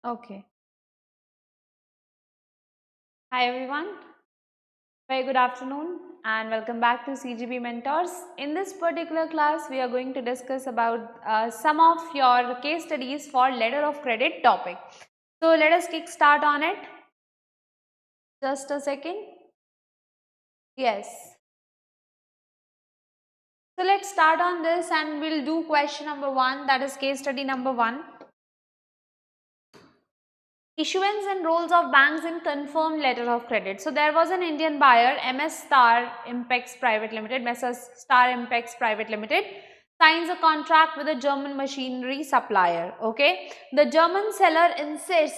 Okay. Hi everyone. Very good afternoon and welcome back to CGB Mentors. In this particular class, we are going to discuss about some of your case studies for letter of credit topic. So let us kick start on it. Just a second. Yes. So let's start on this and we'll do question number 1, that is case study number 1. Issuance and roles of banks in confirmed letter of credit. So there was an Indian buyer, MS Star Impex Private Limited, Messrs Star Impex Private Limited, signs a contract with a German machinery supplier. Okay, the German seller insists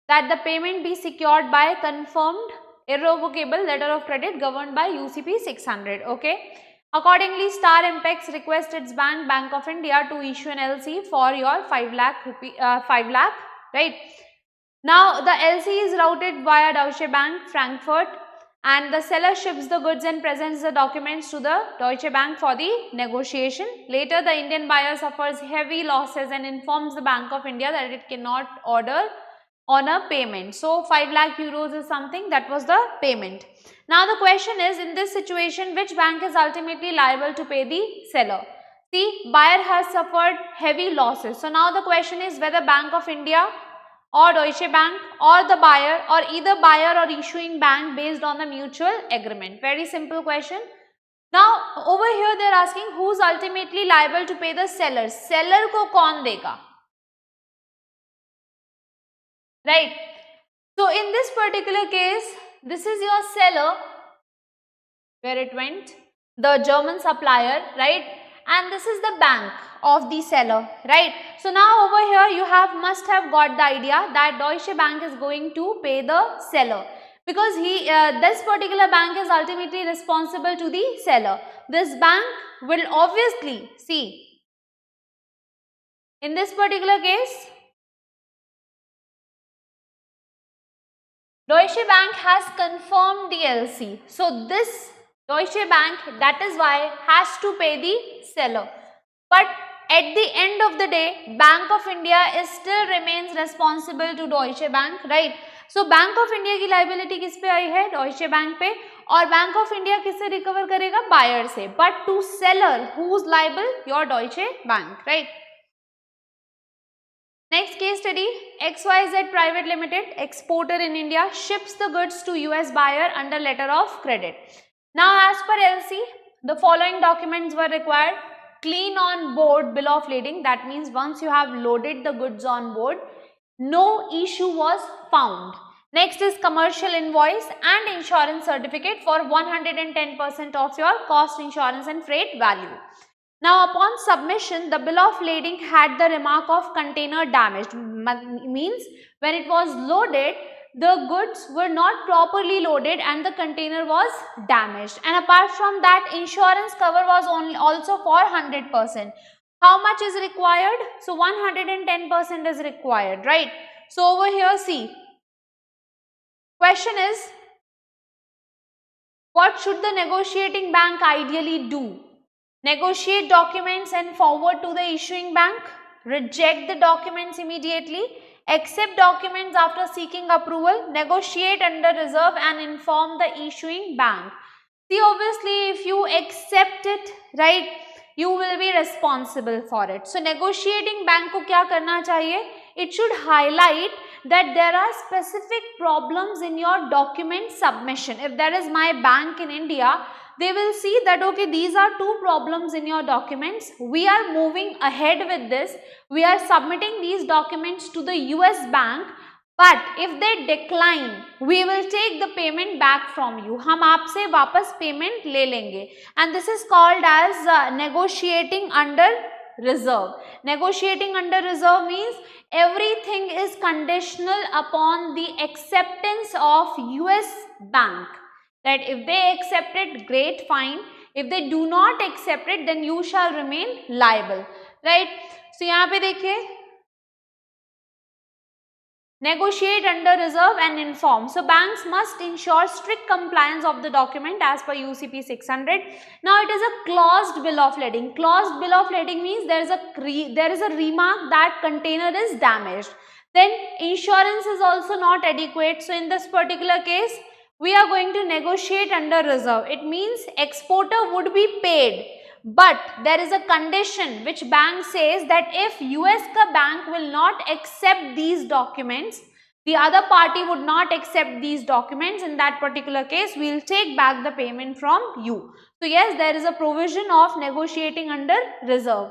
that the payment be secured by confirmed irrevocable letter of credit governed by UCP 600. Okay. Accordingly, Star Impex requests its bank, Bank of India, to issue an LC for your 5 lakh rupee, 5 lakh, right? Now, the LC is routed via Deutsche Bank, Frankfurt, and the seller ships the goods and presents the documents to the Deutsche Bank for the negotiation. Later, the Indian buyer suffers heavy losses and informs the Bank of India that it cannot order on a payment. So, 5 lakh euros is something that was the payment. Now, the question is, in this situation, which bank is ultimately liable to pay the seller? See, buyer has suffered heavy losses. So, now the question is whether Bank of India or Deutsche Bank or the buyer or either buyer or issuing bank based on the mutual agreement. Very simple question. Now, over here they are asking who is ultimately liable to pay the seller. Seller ko kaun dega? Right. So, in this particular case, this is your seller, where it went, the German supplier, right? And this is the bank of the seller, right? So, now over here you must have got the idea that Deutsche Bank is going to pay the seller because this particular bank is ultimately responsible to the seller. This bank will obviously, see, in this particular case, Deutsche Bank has confirmed the LC. So, this Deutsche Bank, that is why, has to pay the seller. But at the end of the day, Bank of India still remains responsible to Deutsche Bank, right? So, Bank of India की liability किस पे आई है? Deutsche Bank पे, और Bank of India किससे recover करेगा? Buyer से. But to seller, who's liable? Your Deutsche Bank, right? Next case study, XYZ Private Limited, exporter in India, ships the goods to US buyer under letter of credit. Now, as per LC, the following documents were required. Clean on board bill of lading, that means once you have loaded the goods on board, no issue was found. Next is commercial invoice and insurance certificate for 110% of your cost, insurance and freight value. Now, upon submission, the bill of lading had the remark of container damaged, means when it was loaded, the goods were not properly loaded and the container was damaged. And apart from that, insurance cover was also for 100%. How much is required? So, 110% is required, right? So, over here, see, question is, what should the negotiating bank ideally do? Negotiate documents and forward to the issuing bank, reject the documents immediately, accept documents after seeking approval, negotiate under reserve and inform the issuing bank. See, obviously, if you accept it, right, you will be responsible for it. So, negotiating bank ko kya karna chahiye? It should highlight that there are specific problems in your document submission. If there is my bank in India, they will see that, okay, these are two problems in your documents. We are moving ahead with this. We are submitting these documents to the US bank. But if they decline, we will take the payment back from you. हम आपसे वापस payment ले लेंगे. And this is called as negotiating under reserve. Negotiating under reserve means everything is conditional upon the acceptance of US bank. That if they accept it, great, fine. If they do not accept it, then you shall remain liable, right? So यहाँ पे देखिए, Negotiate under reserve and inform. So banks must ensure strict compliance of the document as per UCP 600. Now it is a claused bill of lading. Claused bill of lading means there is a remark that container is damaged. Then insurance is also not adequate. So in this particular case, we are going to negotiate under reserve. It means exporter would be paid. But there is a condition which bank says that if US ka bank will not accept these documents, the other party would not accept these documents, in that particular case we will take back the payment from you. So yes, there is a provision of negotiating under reserve.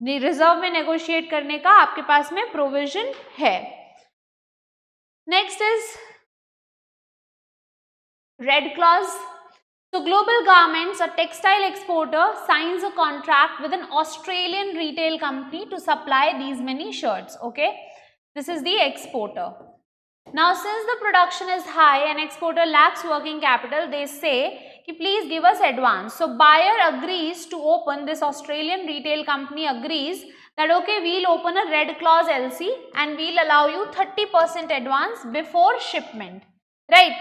Reserve में negotiate करने का आपके पास में provision है. Next is red clause. So Global Garments, a textile exporter, signs a contract with an Australian retail company to supply these many shirts. Okay, this is the exporter. Now since the production is high and exporter lacks working capital, they say कि please give us advance. So buyer agrees to open, this Australian retail company agrees that okay, we'll open a red clause LC and we'll allow you 30% advance before shipment. Right.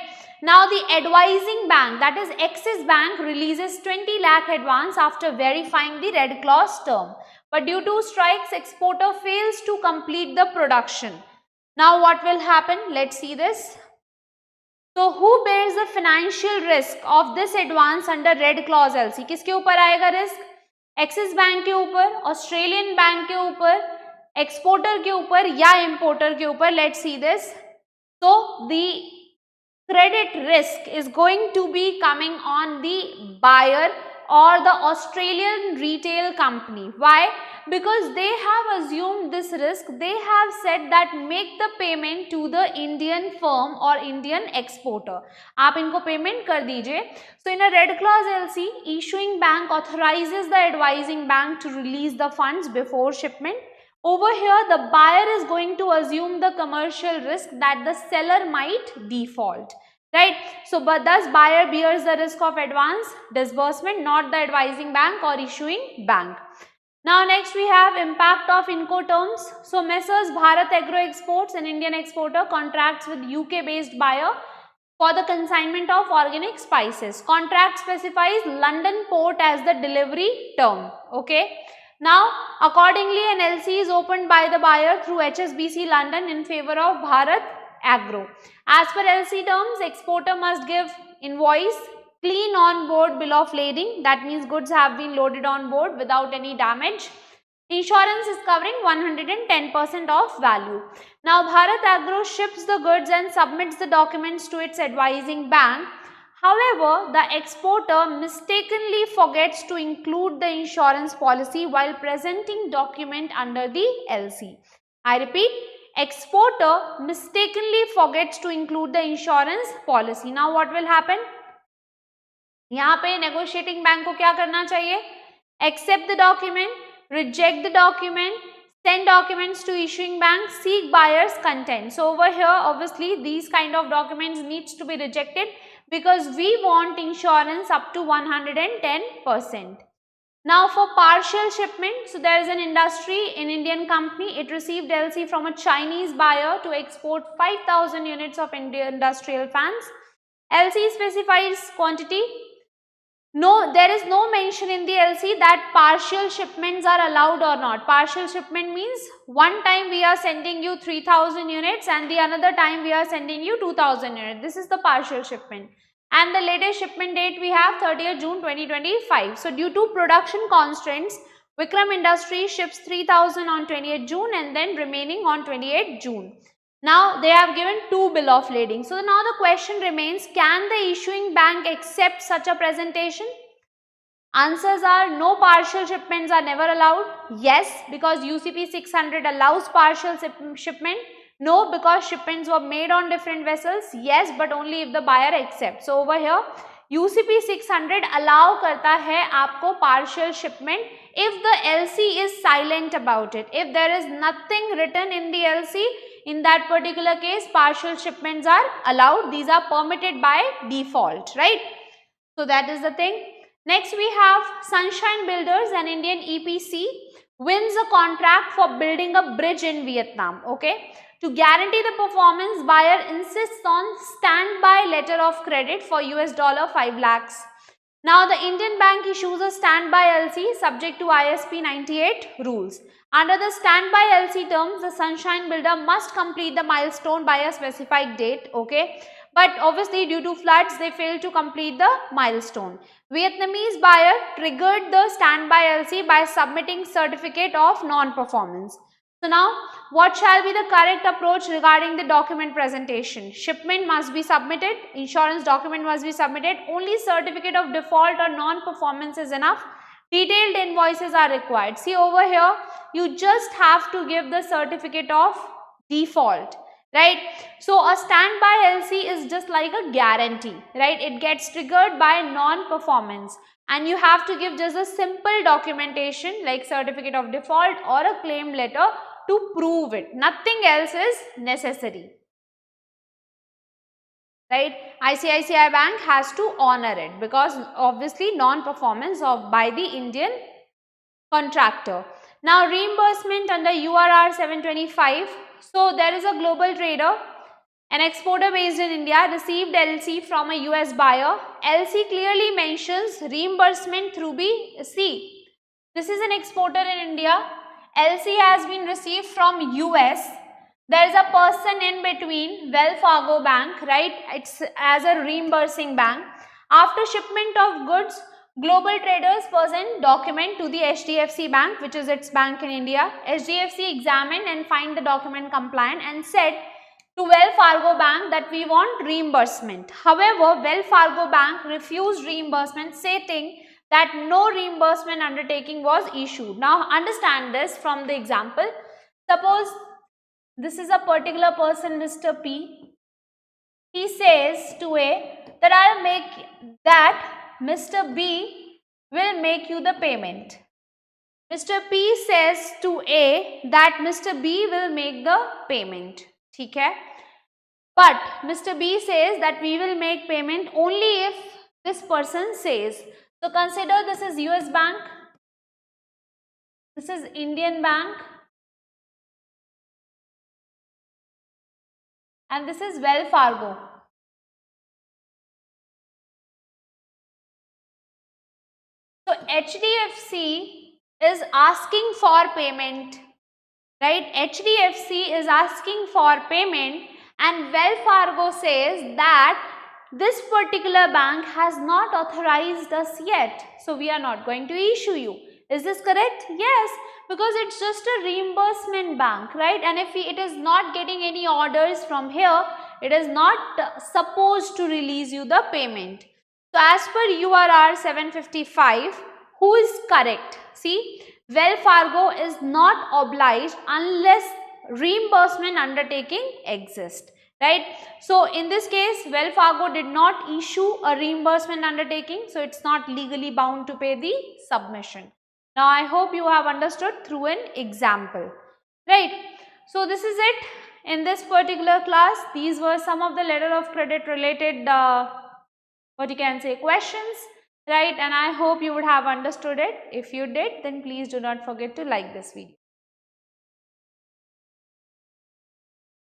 Now the advising bank, that is Axis Bank, releases 20 lakh advance after verifying the red clause term. But due to strikes, exporter fails to complete the production. Now what will happen? Let's see this. So who bears the financial risk of this advance under red clause LC? किसके ऊपर आएगा risk? Axis Bank के ऊपर, Australian Bank के ऊपर, exporter के ऊपर या importer के ऊपर? Let's see this. So the credit risk is going to be coming on the buyer or the Australian retail company. Why? Because they have assumed this risk. They have said that make the payment to the Indian firm or Indian exporter. आप इनको payment कर दीजिए. So in a red clause LC, issuing bank authorizes the advising bank to release the funds before shipment. Over here, the buyer is going to assume the commercial risk that the seller might default. Right. So, but thus buyer bears the risk of advance disbursement, not the advising bank or issuing bank. Now, next we have impact of Incoterms. So, Messrs. Bharat Agro Exports, an Indian exporter, contracts with UK-based buyer for the consignment of organic spices. Contract specifies London port as the delivery term. Okay. Now, accordingly, an LC is opened by the buyer through HSBC London in favor of Bharat Agro. As per LC terms, exporter must give invoice, clean on board bill of lading, that means goods have been loaded on board without any damage. Insurance is covering 110% of value. Now, Bharat Agro ships the goods and submits the documents to its advising bank. However, the exporter mistakenly forgets to include the insurance policy while presenting document under the LC. I repeat, exporter mistakenly forgets to include the insurance policy. Now what will happen? यहाँ पे negotiating bank को क्या करना चाहिए? Accept the document, reject the document, send documents to issuing bank, seek buyer's consent. So over here, obviously, these kind of documents needs to be rejected because we want insurance up to 110%. Now for partial shipment, so there is an industry, an Indian company, it received LC from a Chinese buyer to export 5,000 units of industrial fans. LC specifies quantity. No, there is no mention in the LC that partial shipments are allowed or not. Partial shipment means one time we are sending you 3,000 units and the another time we are sending you 2,000 units. This is the partial shipment. And the latest shipment date we have 30th June 2025. So due to production constraints, Vikram Industries ships 3,000 on 28th June and then remaining on 28th June. Now they have given two bill of lading. So now the question remains, can the issuing bank accept such a presentation? Answers are no, partial shipments are never allowed. Yes, because UCP 600 allows partial shipment. No, because shipments were made on different vessels. Yes, but only if the buyer accepts. So over here, UCP 600 allow करता है आपको partial shipment if the LC is silent about it. If there is nothing written in the LC, in that particular case, partial shipments are allowed. These are permitted by default, right? So that is the thing. Next we have Sunshine Builders, an Indian EPC, wins a contract for building a bridge in Vietnam. Okay. To guarantee the performance, buyer insists on standby letter of credit for $5 lakhs. Now, the Indian bank issues a standby LC subject to ISP 98 rules. Under the standby LC terms, the Sunshine Builder must complete the milestone by a specified date, okay? But obviously, due to floods, they failed to complete the milestone. Vietnamese buyer triggered the standby LC by submitting certificate of non-performance. So now, what shall be the correct approach regarding the document presentation? Shipment must be submitted, insurance document must be submitted, only certificate of default or non-performance is enough. Detailed invoices are required. See over here, you just have to give the certificate of default, right? So a standby LC is just like a guarantee, right? It gets triggered by non-performance. And you have to give just a simple documentation like certificate of default or a claim letter to prove it. Nothing else is necessary, right? ICICI Bank has to honor it because obviously non-performance by the Indian contractor. Now, reimbursement under URR 725. So, there is a global trader, an exporter based in India, received LC from a US buyer. LC clearly mentions reimbursement through BC. This is an exporter in India. LC has been received from US. There is a person in between, Wells Fargo Bank, right? It's as a reimbursing bank. After shipment of goods, global traders present document to the HDFC Bank, which is its bank in India. HDFC examined and find the document compliant and said to Wells Fargo Bank that we want reimbursement. However, Wells Fargo Bank refused reimbursement, stating that no reimbursement undertaking was issued. Now, understand this from the example. Suppose this is a particular person, Mr. P. He says to A that Mr. B will make you the payment. Mr. P says to A that Mr. B will make the payment. Okay? But Mr. B says that we will make payment only if this person says. So consider this is US Bank, this is Indian Bank, and this is Wells Fargo. So HDFC is asking for payment, right? HDFC is asking for payment and Wells Fargo says that this particular bank has not authorized us yet. So we are not going to issue you. Is this correct? Yes, because it's just a reimbursement bank, right? And if it is not getting any orders from here, it is not supposed to release you the payment. So as per URR 755, who is correct? See, Wells Fargo is not obliged unless reimbursement undertaking exists, right? So in this case, Wells Fargo did not issue a reimbursement undertaking, so it's not legally bound to pay the submission. Now I hope you have understood through an example, right? So this is it in this particular class. These were some of the letter of credit related questions, right? And I hope you would have understood it. If you did, then please do not forget to like this video.